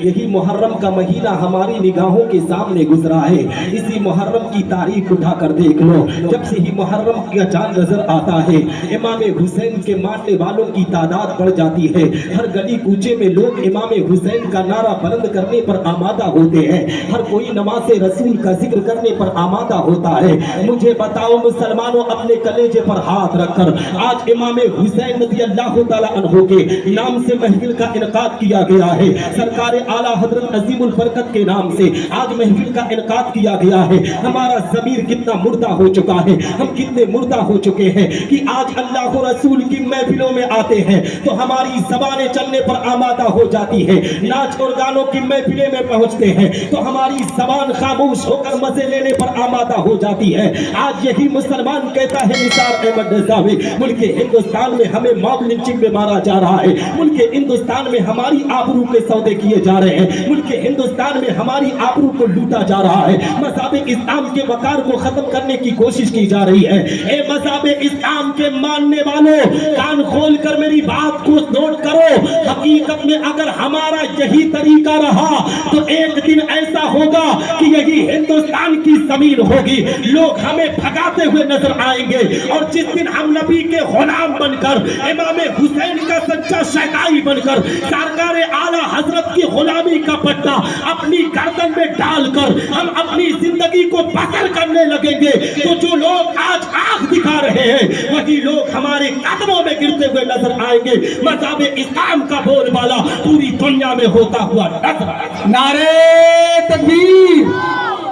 یہی محرم کا مہینہ ہماری نگاہوں کے سامنے گزرا ہے. اسی محرم کی تاریخ اٹھا کر دیکھ لو. جب سے ہی محرم کا چاند نظر آتا ہے امام حسین کے ماننے والوں کی تعداد بڑھ جاتی ہے. ہر گلی کوچے میں لوگ امام حسین کا نعرہ بلند کرنے پر آمادہ ہوتے ہیں. ہر کوئی نماز رسول کا ذکر کرنے پر آمادہ ہوتا ہے. مجھے بتاؤ مسلمانوں اپنے کلیجے پر ہاتھ رکھ کر آج امام حسین رضی اللہ تعالیٰ عنہ کے نام سے محفل کا انعقاد کیا گیا ہے. سرکار اعلیٰ حضرت عظیم البرکت کے نام سے آج محفل کا انعقاد کیا گیا ہے. ہمارا ضمیر کتنا مردہ ہو چکا ہے, ہم کتنے مردہ ہو چکے ہیں کہ آج اللہ رسول کی محفلوں میں آتے ہیں تو ہماری زبانیں چلنے پر آمادہ ہو جاتی ہے. ناچ اور گانوں کی محفلیں میں پہنچتے ہیں تو ہماری زبان خاموش ہو کر مزے لینے پر آمادہ ہو جاتی ہے. آج یہی مسلمان کہتا ہے نثار احمد نظامی ملک ہندوستان میں ہمیں موب لنچنگ میں مارا جا رہا ہے. ملک ہندوستان میں ہماری آبرو کے سودے کیے جا رہے ہیں. ملک ہندوستان میں ہماری آبرو کو لوٹا جا رہا ہے. مذہب اسلام کے وقار کو ختم کرنے کی کوشش کی جا رہی ہے. اے مذہب اسلام کے ماننے والوں کان کھول کر میری بات کو نوٹ کرو. حقیقت میں اگر ہمارا یہی طریقہ رہا تو ایک دن ایسا ہوگا کہ یہی ہندوستان کی زمین ہوگی. لوگ ہمیں بھگاتے ہوئے نظر آئیں گے اور جس دن ہم نبی کے غلام بن کر امام حسین کا سچا شیدائی بن کر سرکار اعلیٰ حضرت کی غلامی کا پٹا اپنی گردن میں ڈال کر ہم اپنی زندگی کو بسر کرنے لگیں گے تو جو لوگ آج آنکھ دکھا رہے ہیں وہی لوگ ہمارے قدموں میں گرتے ہوئے نظر آئیں گے. مذہب اسلام کا بول بالا پوری دنیا میں ہوتا ہوا نظر آئے گا. نعرے تکبیر,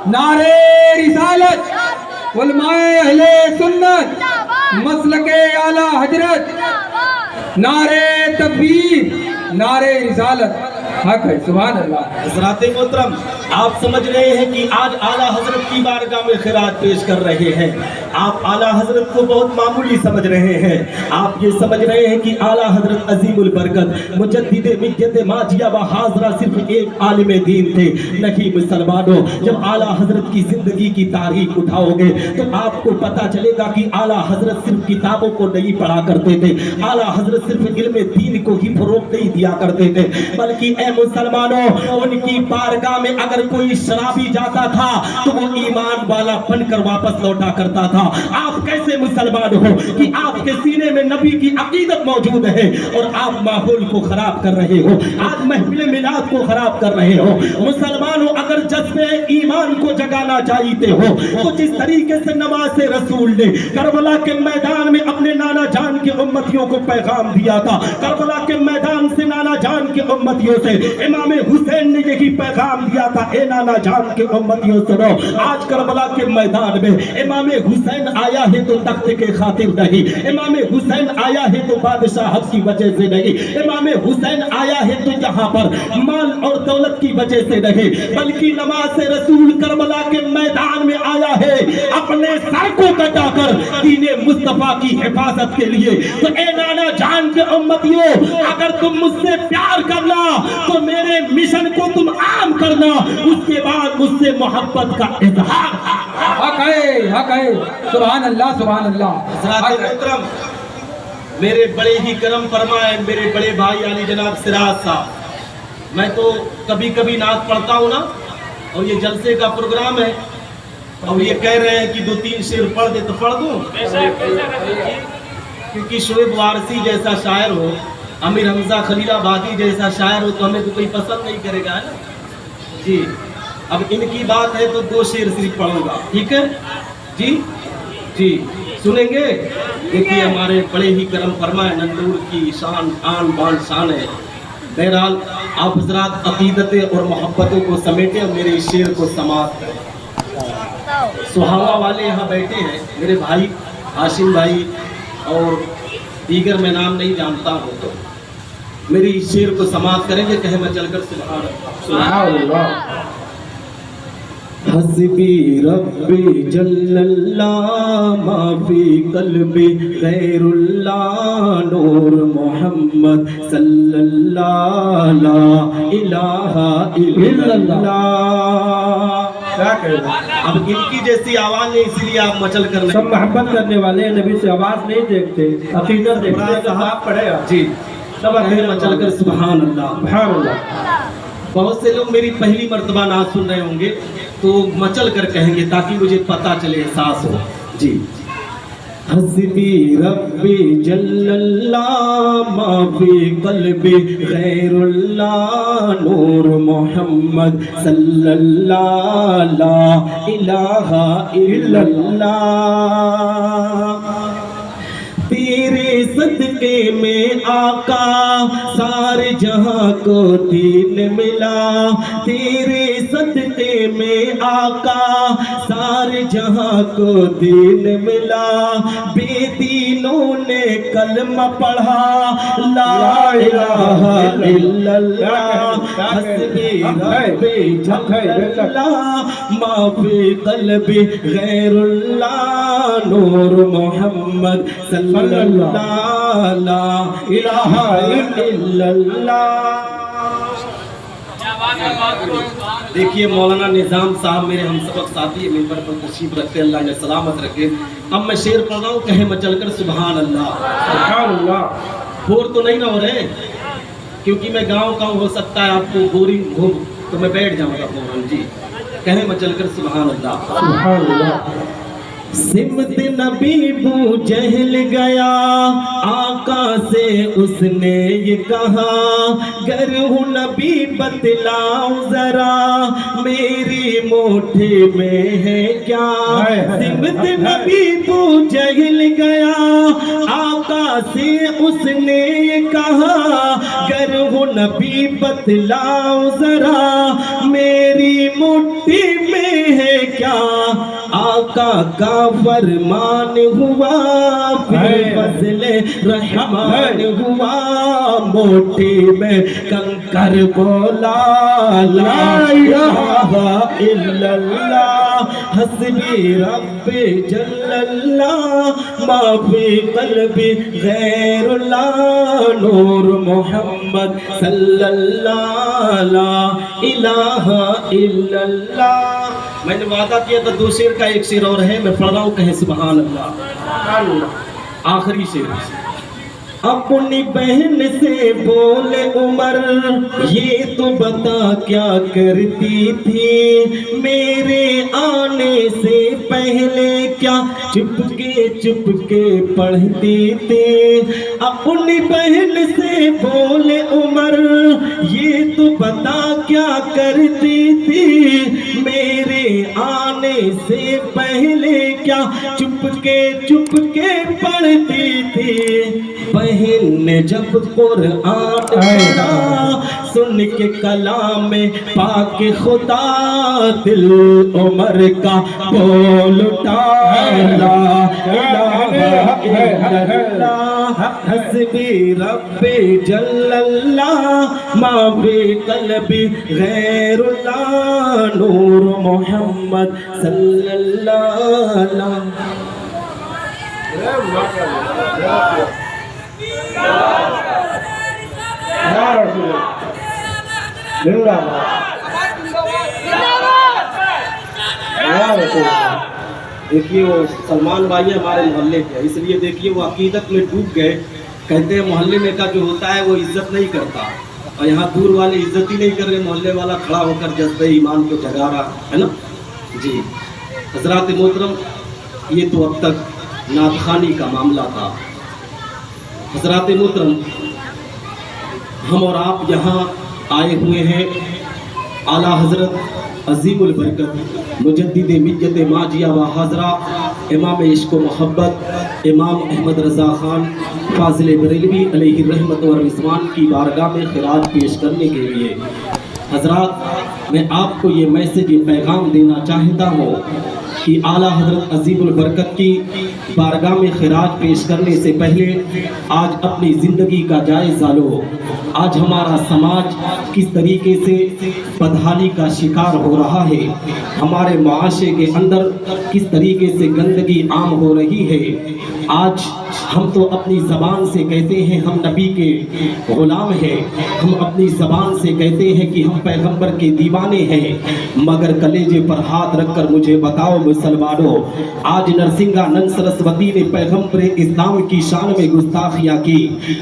نعرے رسالت, علماء اہل سنت, مسلک اعلیٰ حضرت, نعرے تکبیر, نعرے رسالت. حق ہے, سبحان اللہ. حضرات محترم آپ سمجھ رہے ہیں کہ آج اعلیٰ حضرت کی بارگاہ میں خراج پیش کر رہے ہیں. آپ اعلیٰ حضرت کو بہت معمولی سمجھ رہے ہیں. آپ یہ سمجھ رہے ہیں کہ اعلیٰ حضرت عظیم البرکت مجدد ملت ماجیہ و حاضرہ صرف ایک عالم دین تھے. نہیں مسلمانوں, جب اعلیٰ حضرت کی زندگی کی تاریخ اٹھاؤ گے تو آپ کو پتا چلے گا کہ اعلیٰ حضرت صرف کتابوں کو نہیں پڑھا کرتے تھے. اعلیٰ حضرت صرف علم دین کو ہی فروغ نہیں دیا کرتے تھے بلکہ اے مسلمانوں ان کی بارگاہ میں اگر کوئی شرابی جاتا تھا تو وہ ایمان والا بن کر واپس لوٹا کرتا تھا. آپ کیسے مسلمان ہو کہ آپ کے سینے میں نبی کی عقیدت موجود ہے اور آپ ماحول کو خراب کر رہے ہو, آج محفل میلاد کو خراب کر رہے ہو. مسلمانوں اگر جذبے ایمان کو جگانا چاہتے ہو تو جس طریقے سے نماز رسول نے کربلا کے میدان میں اپنے نانا جان کے امتیوں کو پیغام دیا تھا, کربلا کے میدان سے نانا جان کے امتیوں سے امام حسین نے یہی پیغام دیا تھا, اے نانا جان کے امتیوں سنو. آج کربلا کے میدان میں امام حسین آیا ہے تو تخت کے خاطر نہیں, امام حسین آیا ہے تو بادشاہت کی وجہ سے نہیں, امام حسین آیا ہے تو یہاں پر مال اور دولت کی وجہ سے نہیں, بلکہ نماز رسول کربلا کے میدان میں آیا ہے اپنے سر کو کٹا کر دین مصطفیٰ کی حفاظت کے لیے. تو اے نانا جان کے امتیوں اگر تم مجھ سے پیار کرنا تو میرے مشن کو تم عام کرنا, اس کے بعد مجھ سے محبت کا اظہار. حق ہے, حق ہے, سبحان اللہ, سبحان اللہ. حضرات محترم میرے بڑے ہی کرم فرمائے میرے بڑے بھائی علی جناب سراج صاحب. میں تو کبھی کبھی نعت پڑھتا ہوں نا اور یہ جلسے کا پروگرام ہے اور یہ کہہ رہے ہیں کہ 2-3 شعر پڑھ دے تو پڑھ دوں, کیونکہ شعیب وارثی جیسا شاعر ہو, امیر حمزہ خلیل آبادی جیسا شاعر ہو تو ہمیں تو کوئی پسند نہیں کرے گا, ہے نا جی. اب ان کی بات ہے تو 2 شعر صرف پڑھوں گا, ٹھیک ہے جی. جی سنیں گے. دیکھیے ہمارے بڑے ہی کرم فرمائے نندور کی شان آن بان شان ہے. بہرحال آپ حضرات عقیدتیں اور محبتوں کو سمیٹیں اور میرے اس شعر کو سماعت کریں. سہاوا والے یہاں بیٹھے ہیں میرے بھائی ہاشم بھائی اور دیگر میں نام نہیں جانتا ہوں, تو میری اس شعر کو سماعت کریں گے. کہیں میں چل کر سبحان اللہ. حسبی ربی جل اللہ ما فی قلبی غیر اللہ نور محمد صلی اللہ لا الہ الا اللہ. اب ان کی جیسی آواز ہے اس لیے آپ مچل کر سب محبت کرنے والے نبی سے آواز نہیں دیکھتے, عقیدت دیکھتے. صاحب پڑھے جی سب مچل کر سبحان اللہ, سبحان اللہ. बहुत से लोग मेरी पहली मर्तबा नात सुन रहे होंगे तो मचल कर कहेंगे ताकि मुझे पता चले, एहसास हो। जी। हस्बी रब्बी जल्लल्लाह मा फी क़ल्बी गैरुल्लाह नूर मोहम्मद सल्लल्लाह ला इलाहा इल्लल्लाह। तेरे सदके में आका सारे जहां को दीन मिला, तेरे सदके में आका सारे जहां को दीन मिला। बेदीनों ने कलमा पढ़ा ला इलाहा इल्लल्लाह। हस्बी रब्बी जल्लल्लाह मा फी क़ल्बी गैरुल्लाह नूर मोहम्मद सल्लल्लाह ला इलाहा इल्लल्लाह। देखिए मौलाना निजाम साहब मेरे हम सबक साथी मिंबर पर तशरीफ रखते, अल्लाह ने सलामत रखे। अब मैं शेर पढ़ रहा हूँ, कहे मचलकर सुभान अल्लाह। सुभान अल्लाह। बोर तो नहीं ना हो रहे, क्योंकि मैं गाँव का हो सकता है आपको बोरिंग हो तो मैं बैठ जाऊंगा फौरन। जी कहे मचलकर सुभान अल्लाह। सुभान अल्लाह। सिमत नबी बू जहल गया आका से उसने ये कहा, गर हूँ नबी बतलाओ जरा मेरी मोठे में है क्या। सिमत नबी बू जहल गया आका से उसने ये कहा, गर हूँ नबी बतलाओ जरा मेरी मुट्ठी में है क्या। आका का फरमान हुआ फिर फजले रहमान हुआ, मोटी में कंकर बोला ला इलाहा इल्लल्लाह। हस्बी रब्बी जल्लल्लाह मा फी क़ल्बी गैरुल्लाह नूर मोहम्मद सल्लल्लाह ला इलाहा इल्लल्लाह। मैंने वादा किया था 2 शेर का, एक शेर और है, मैं पढ़ रहा हूँ, कहे सुभान अल्लाह। आखिरी शेर। अपनी बहन से बोले उमर ये तो बता क्या करती थी, मेरे आने से पहले क्या चुपके पढ़ती थी। अपनी बहन से बोले उमर ये तो बता क्या करती थी, मेरे आने से पहले क्या चुपके पढ़ती थी। बहन ने जब कुरान पढ़ा सुन के कलाम में पाक खुदा, दिल उमर का बोल उठा ला इलाहा इल्लल्लाह। हस्बी रब्बी जल्लल्लाह मा फी क़ल्बी गैरुल्लाह नूर मोहम्मद सल्लल्लाह अलैहि। देखिए वो सलमान भाई हमारे मोहल्ले के, इसलिए देखिए वो अकीदत में डूब गए। कहते हैं मोहल्ले में का जो होता है वो इज्जत नहीं करता, और यहाँ दूर वाले इज्जत ही नहीं कर रहे, मोहल्ले वाला खड़ा होकर जज्बे ईमान को जगा रहा है ना। जी हजरात मोहतरम, ये तो अब तक नातखानी का मामला था। हजरात मोहतरम, हम और आप यहाँ आए हुए हैं आला हजरत अजीमुल बरकत मुजद्दिद मिल्लत माजिया व हाजरा इमाम इश्क व मोहब्बत इमाम अहमद रज़ा खान फाजिल बरेलवी अलैहि रहमत व रिज़वान की बारगाह में खिराज पेश करने के लिए हजरात मैं आपको ये मैसेज, ये पैगाम देना चाहता हूँ कि आला हजरत अजीमुल बरकत की बारगाह में खिराज पेश करने से पहले आज अपनी ज़िंदगी का जायज़ा लो। आज हमारा समाज किस तरीके से बदहाली का शिकार हो रहा है, हमारे मुआशरे के अंदर किस तरीके से गंदगी आम हो रही है। आज हम तो अपनी जबान से कहते हैं हम नबी के गुलाम हैं, हम अपनी जबान से कहते हैं कि हम पैगंबर के दीवाने हैं, मगर कलेजे पर हाथ रखकर मुझे बताओ मुसलमानों, आज नरसिंहानंद सरस्वती ने पैगंबर इस्लाम की शान में गुस्ताखियां की।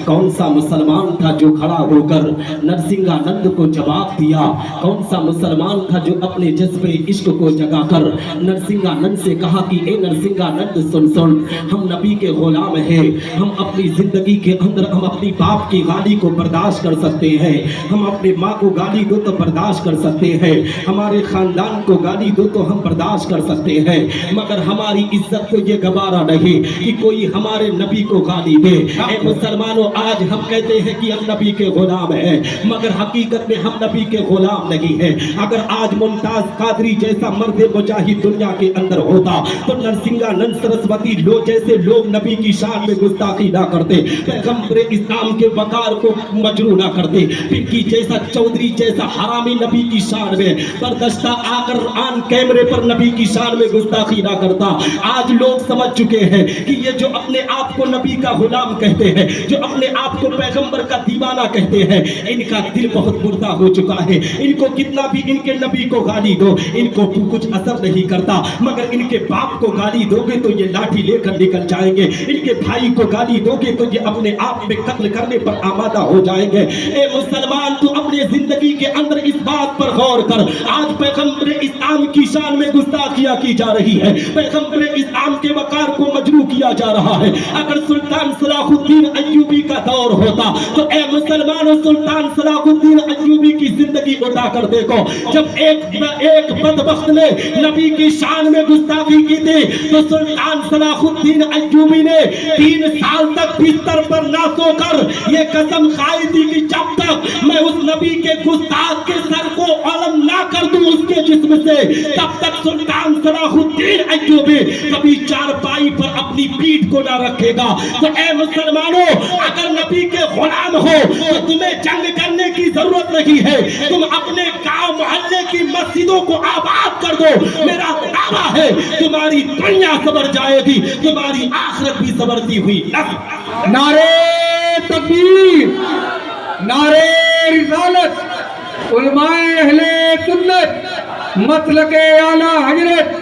कौन सा मुसलमान था जो खड़ा होकर नरसिंहानंद को जवाब दिया? कौन सा मुसलमान था जो अपने जज्बे इश्क को जगाकर नरसिंहानंद से कहा कि ए नरसिंहानंद सुन सुन, हम नबी के गुलाम हैं, हम अपनी जिंदगी के अंदर हम अपनी बाप की गाली को बर्दाश्त कर सकते हैं, हम अपने माँ को गाली दो तो बर्दाश्त कर सकते हैं, हमारे खानदान को गाली दो तो हम बर्दाश्त कर सकते हैं, मगर हमारी इज्जत को ये गवारा नहीं कि कोई हमारे नबी को गाली दे। ए मुसलमानों, आज हम कहते हैं कि हम नबी के गुलाम हैं, मगर हकीकत में हम नबी के गुलाम नहीं हैं। अगर आज मुमताज कादरी जैसा मर्द मुजाहिद दुनिया के अंदर होता तो नरसिंहानंद सरस्वती जैसे लोग नबी की शान में गुस्ताखी ना करते, पैगंबर इस्लाम के वकार को मजरू ना करते, पिंकी जैसा चौधरी जैसा हरामी नबी की शान में बर्दश्ता आकर आन कैमरे पर नबी की शान में गुस्ताखी ना करता। आज लोग समझ चुके हैं कि ये जो अपने आप को नबी का गुलाम कहते हैं, जो अपने आप को पैगंबर का दीवाना कहते हैं, इनका दिल बहुत मुर्दा हो चुका है। इनको कितना भी इनके नबी को गाली दो, इनको कुछ असर नहीं करता, मगर इनके बाप को गाली दोगे तो ये लाठी लेकर निकल जाएंगे, इनके भाई को गाली दोगे तो ये अपने आप में कत्ल करने पर आमादा हो जाएंगे। ए मुसलमान, तू अपने जिंदगी के अंदर इस बात पर गौर कर, आज पैगंबर इस्लाम की शान में गुस्ताखियां की जा रही है, पैगंबर इस्लाम के वकार को मजरू किया जा रहा है। अगर सुल्तान सलाहुद्दीन अय्यूबी का दौर होता तो ए मुसलमानों, सुल्तान सलाहुद्दीन अय्यूबी की जिंदगी उठा कर देखो। जब एक बदबख्त ने नबी की शान में गुस्ताखी की थी तो सुल्तान सलाहुद्दीन अय्यूबी ने 3 साल तक बिस्तर पर ना सोकर ये कसम खाई थी कि जब तक मैं उस नबी के गुस्ताख के सर को अलम ना कर दूं उसके जिस्म से, तब तक सुल्तान सलाहुद्दीन अय्यूबी कभी चारपाई पर अपनी पीठ को ना रखेगा। तो ए मुसलमानों, अगर नबी के गुलाम हो तो तुम्हें जंग करने की जरूरत नहीं है, तुम अपने गांव मोहल्ले की मस्जिदों को आबाद कर दो। मेरा दावा है तुम्हारी दुनिया सबर जाएगी, तुम्हारी आखिरत भी सवरती हुई। नारे तकबीर, नारे रिसालत, उलमाए अहले सुन्नत, मसलके आला हजरत,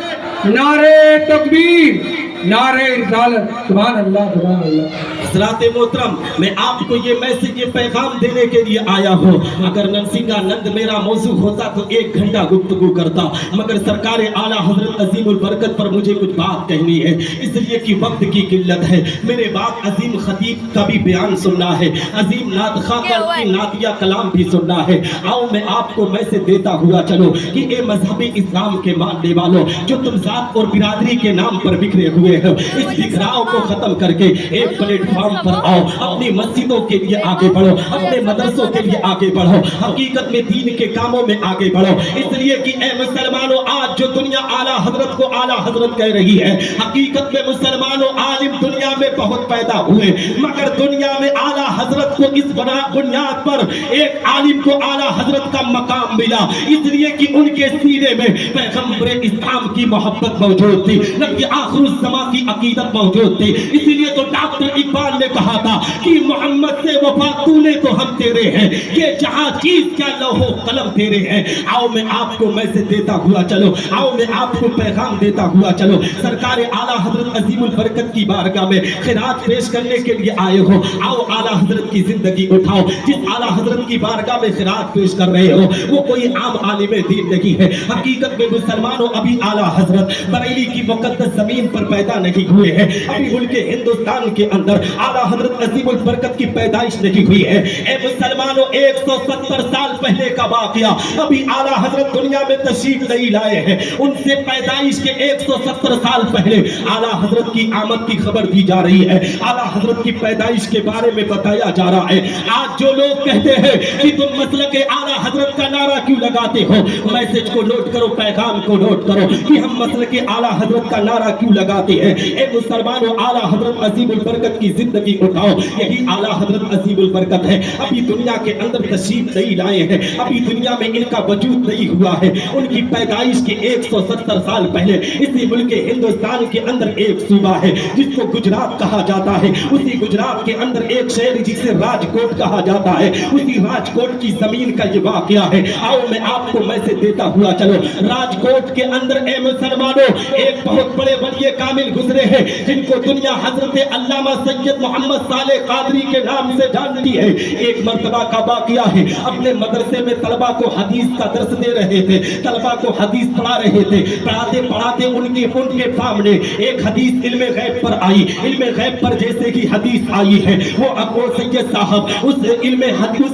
नारे तकबीर, नारे रिसालत। सुभान अल्लाह, सुभान अल्लाह। हज़रात मोहतरम, मैं आपको ये मैसेज, ये पैगाम देने के लिए आया हूँ। अगर नरसिंहानंद मेरा मौजू होता तो 1 घंटा गुफ्तगू करता, मगर सरकार आला हजरत अजीमुल बरकत पर मुझे कुछ बात कहनी है, इसलिए कि वक्त की किल्लत है। मेरे बाद अजीम खतीब का भी बयान सुनना है, अजीम नातखा का नातिया कलाम भी सुनना है। आओ मैं आपको मैसेज देता हुआ चलो कि ए मजहबी इस्लाम के मानने वालों, जो तुम जात और बिरादरी के नाम पर बिखरे हुए हो, इस बिखराव को खत्म करके एक प्लेटफॉर्म पर आओ, अपनी मस्जिदों के लिए आगे बढ़ो, अपने मदरसों के लिए आगे बढ़ो, हकीकत में दीन के कामों में आगे बढ़ो। इसलिए कि ए मुसलमानों, आज जो दुनिया आला हजरत को आला हजरत कह रही है, हकीकत में मुसलमानों आलिम दुनिया में बहुत पैदा हुए, मगर दुनिया में आला हजरत को इस बुनियाद पर एक आलिम को आला हजरत का मकाम मिला, इसलिए कि उनके सीने में पैगंबर इस्लाम की मोहब्बत मौजूद थी, नबी आखिरुज़ ज़मां की अकीदत मौजूद थी। इसीलिए तो डॉक्टर इकबाल ने कहा था कि मोहम्मद से वफा तूने तो हम तेरे हैं, ये जहां चीज क्या लौहो कलम तेरे हैं। आओ मैं आपको मैसेज देता हुआ चलो, आओ मैं आपको पैगाम देता हुआ चलो। सरकार आला हजरत अजीमुल बरकत की बारगाह में खिरात पेश करने के लिए आए हो, आओ आला हजरत की जिंदगी उठाओ। जिस आला हजरत की बारगाह में खिरात पेश कर रहे हो वो कोई आम आलिम दीन नहीं है। हकीकत में मुसलमानों, अभी आला हजरत बरेली की मुकद्दस जमीन पर पैदा नहीं हुए हैं, अभी मुल्क हिंदुस्तान के अंदर आला हजरत अजीमुल बरकत की पैदाइश नहीं हुई है। ए मुसलमानों, 170 साल पहले का वाकया, अभी आला हजरत दुनिया में तशरीफ नहीं लाए हैं, उनसे पैदाइश के 170 साल पहले आला हजरत की आमद की खबर दी जा रही है, आला हजरत की पैदाइश के बारे में बताया जा रहा है। आज जो लोग कहते हैं कि तुम मसलक आला हजरत का नारा क्यों लगाते हो, मैसेज को नोट करो, पैगाम को नोट करो कि हम मसलक आला हजरत का नारा क्यों लगाते हैं। ए मुसलमानों, आला हजरत अजीमुल बरकत की जिंदगी उठाओ। यही आला हजरत अजीमुल बरकत है। अभी दुनिया के अंदर तशरीफ नहीं लाए हैं, अभी दुनिया में इनका वजूद नहीं हुआ है। उनकी पैदाइश के 170 साल पहले इसी मुल्क हिंदुस्तान के अंदर एक सूबा है जिसको गुजरात कहा जाता है। उसी गुजरात के अंदर एक शहर जिसे राजकोट कहा जाता है, उसी राजकोट की जमीन का ये वाकया है। आओ मैं आपको मैसेज देता हुआ चलो। राजकोट के अंदर ए मुसलमानों एक बहुत बड़े वली कामिल गुजरे हैं जिनको दुनिया हजरत अल्लामा सैयद मोहम्मद साले कादरी के नाम से जानती है। एक मर्तबा का वाकया है, अपने मदरसे में तलबा को हदीस का दर्स दे रहे थे, तलबा को हदीस पढ़ा रहे थे। पढ़ाते पढ़ाते उनके सामने एक हदीस इल्मे गैब पर आई। इल्मे गैब पर जैसे ही हदीस आई है वो अबू सैयद साहब उस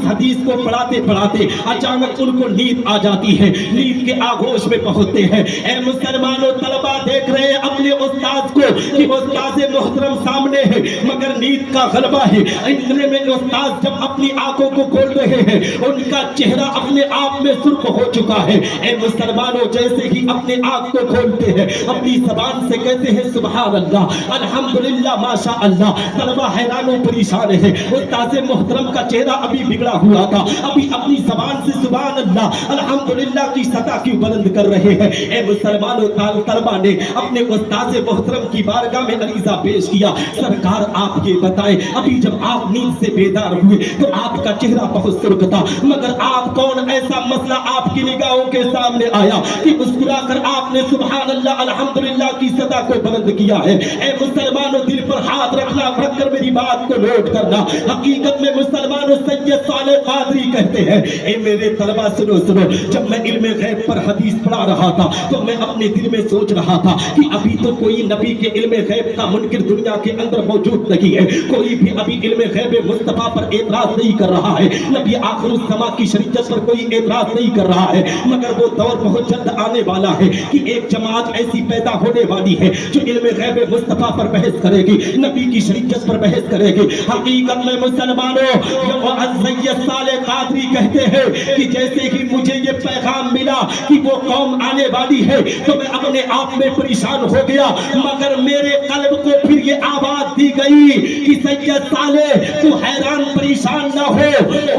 हदीस को पढ़ाते पढ़ाते अचानक उनको नींद आ जाती है। नींद के आगोश में पहुंचते हैं। ए मुसलमानों, तलबा देख रहे हैं अपने उस्ताद को कि उस्ताद मोहतरम सामने है मगर नींद का गलबा है। इतने में उस्ताद जब अपनी आंखों को खोल रहे हैं उनका चेहरा अपने आप में सुर्ख हो चुका है। ए मुसलमानों, जैसे ही अपने आंख को खोलते हैं अपनी जबान से कहते हैं सुभान अल्लाह, अल्हम्दुलिल्लाह, माशा अल्लाह। तलबा हैरान परेशान है। उस्ताद मोहतरम का चेहरा अभी बिगड़ा हुआ था, अभी अपनी जबान से सुभान अल्लाह, अल्हम्दुलिल्लाह की सदा क्यों बुलंद कर रहे हैं। ए मुसलमानों, तलबा ने अपने उस्ताद मोहतरम की बारगाह में अरीजा पेश किया। सरकार आप ये बताएं, अभी जब आप नींद से बेदार हुए तो आपका चेहरा बहुत सुर्ख था, मगर आप कौन ऐसा मसला आपकी निगाहों के सामने आया कि मुस्कुराकर आपने सुभान अल्लाह, अल्हम्दुलिल्लाह की सदा को बुलंद किया है। ए मुसलमानों, दिल पर हाथ रखकर मेरी बात को नोट करना। हकीकत में मुसलमानों सैयद साले कादरी कहते हैं, ए मेरे तलबा सुनो सुनो, जब मैं इल्मे गैब पर हदीस पढ़ा रहा था तो मैं अपने दिल में सोच रहा था कि अभी तो कोई नबी के इल्मे गैब का मुनकिर दुनिया के अंदर मौजूद नहीं है। कोई भी अभी इल्मे गैब मुस्तफा पर एतराज नहीं कर रहा है। नबी आखिर समा की शरीयत पर कोई एतराज नहीं कर रहा है। मगर वो दौर बहुत जल्द आने वाला है कि एक जमात ऐसी पैदा होने वाली है जो इल्मे गैब मुस्तफा पर बहस करेगी, नबी की शरीयत पर बहस करेगी। हकीकत में मुसलमानों, सैयद साले कादरी कहते हैं कि जैसे ही मुझे ये पैगाम मिला कि वो कौम आने वाली है तो मैं अपने आप में परेशान हो गया, मगर मेरे कल्ब को फिर ये आवाज दी गई कि सैयद साले तू हैरान परेशान ना हो।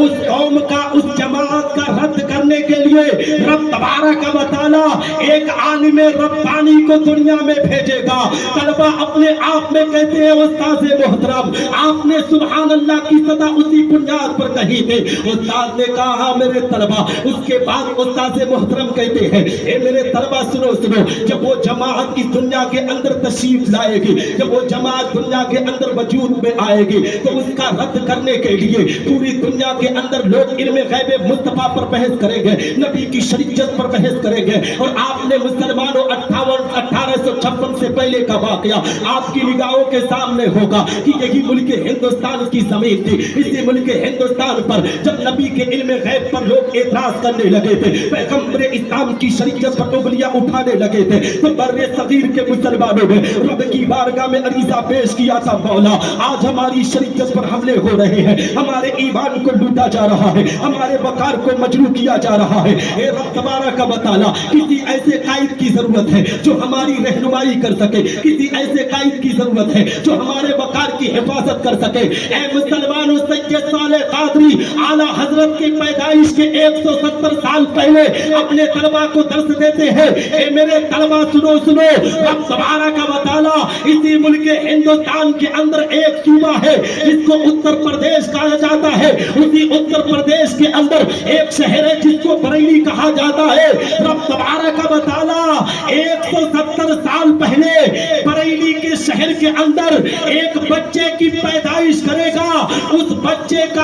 उस कौम का, उस जमात का रद्द करने के लिए रब तबारक व तआला एक आलिम रब्बानी को दुनिया में भेजेगा। तलबा अपने आप में कहते हैं उस्ताद मोहतरम आपने सुभान अल्लाह की सदा उसी बुनियाद पर कही थी। उस्ताद ने कहा मेरे तलबा, उसके बाद उस्ताद मोहतरम कहते हैं ए मेरे तलबा सुनो सुनो, जब वो जमात इस दुनिया के अंदर तशरीफ लाएगी, जब वो जमात दुनिया के अंदर वजूद में आएगी तो उसका रद्द करने के लिए पूरी दुनिया के अंदर लोग इल्मे गैब मुस्तफा पर बहस करेंगे, नबी की शरीयत पर बहस करेंगे। और आपने मुसलमानों 1856 से पहले का वाकया आपकी निगाहों के सामने होगा कि यही मुल्क हिंदुस्तान की जमीन थी। इसी मुल्क हिंदुस्तान पर जब नबी के इल्मे गैब पर लोग एतराज करने लगे थे, पैगंबर इस्लाम की शरीयत पर उंगलियां उठाने लगे थे, तो बर्रे सगीर के मुसलमानों ने रब की बारगाह में अरीजा पेश किया था, मौला आज हमारी शरीयत पर हमले हो रहे हैं, हमारे ईमान को लूटा जा रहा है, हमारे वकार को मजरू किया जा रहा है। ए रब तबारक व तआला, किसी ऐसे कायद की जरूरत है जो हमारी रहनुमाई कर सके, किसी ऐसे कायद की जरूरत है जो हमारे वकार की हिफाजत कर सके। ए मुसलमानों, सैयद साले कादरी आला हजरत की पैदाइश के 170 साल पहले अपने तलबा को दर्स देते हैं। ए मेरे तलबा सुनो सुनो, रब तबारक व तआला इसी मुल्क हिंदुस्तान के अंदर एक सूबा है जिसको उत्तर प्रदेश कहा जाता है। उसी उत्तर प्रदेश के अंदर एक शहर है जिसको बरेली कहा जाता है। रब तबारक व तआला 170 साल पहले बरेली के शहर के अंदर एक बच्चे की पैदाइश करेगा। उस बच्चे का